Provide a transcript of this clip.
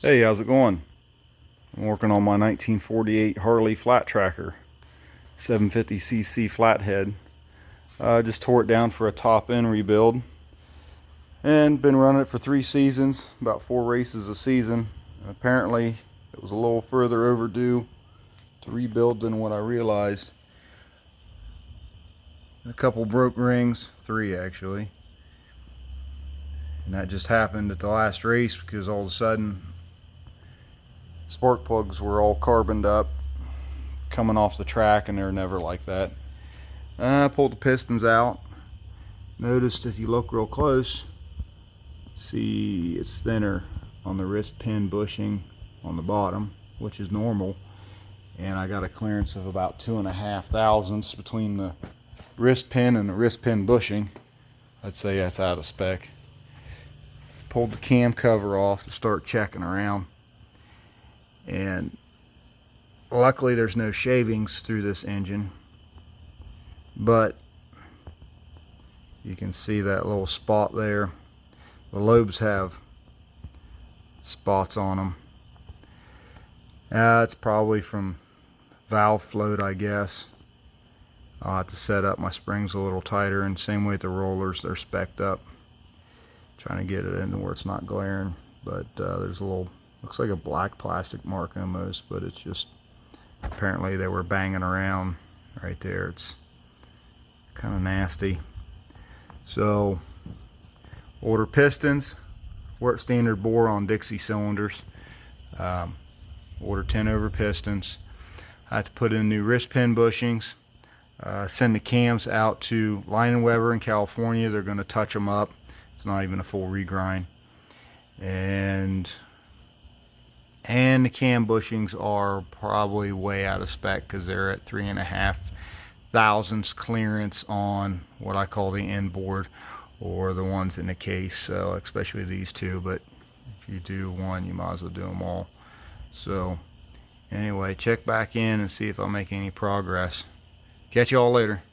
Hey, how's it going? I'm working on my 1948 Harley Flattracker 750cc Flathead. Just tore it down for a top-end rebuild and been running it for 3 seasons, about 4 races a season. Apparently it was a little further overdue to rebuild than what I realized. A couple broke rings, 3 actually, and that just happened at the last race because all of a sudden spark plugs were all carboned up coming off the track, and they're never like that. I pulled the pistons out. Noticed if you look real close, see it's thinner on the wrist pin bushing on the bottom, which is normal, and I got a clearance of about 2.5 thousandths between the wrist pin and the wrist pin bushing. I'd say that's out of spec. Pulled the cam cover off to start checking around, and luckily there's no shavings through this engine, but you can see that little spot there. The lobes have spots on them. It's probably from valve float, I guess. I'll have to set up my springs a little tighter, and same way with the rollers, they're specced up. Trying to get it in where it's not glaring, but there's a little, looks like a black plastic mark almost, but it's just, apparently they were banging around right there. It's kind of nasty. So order pistons, work standard bore on Dixie cylinders. Order 10 over pistons. I have to put in new wrist pin bushings. Send the cams out to Line & Weber in California. They're going to touch them up. It's not even a full regrind. And the cam bushings are probably way out of spec because they're at 3.5 thousandths clearance on what I call the inboard, or the ones in the case. So especially these two, but if you do one, you might as well do them all. So anyway, check back in and see if I make any progress. Catch you all later.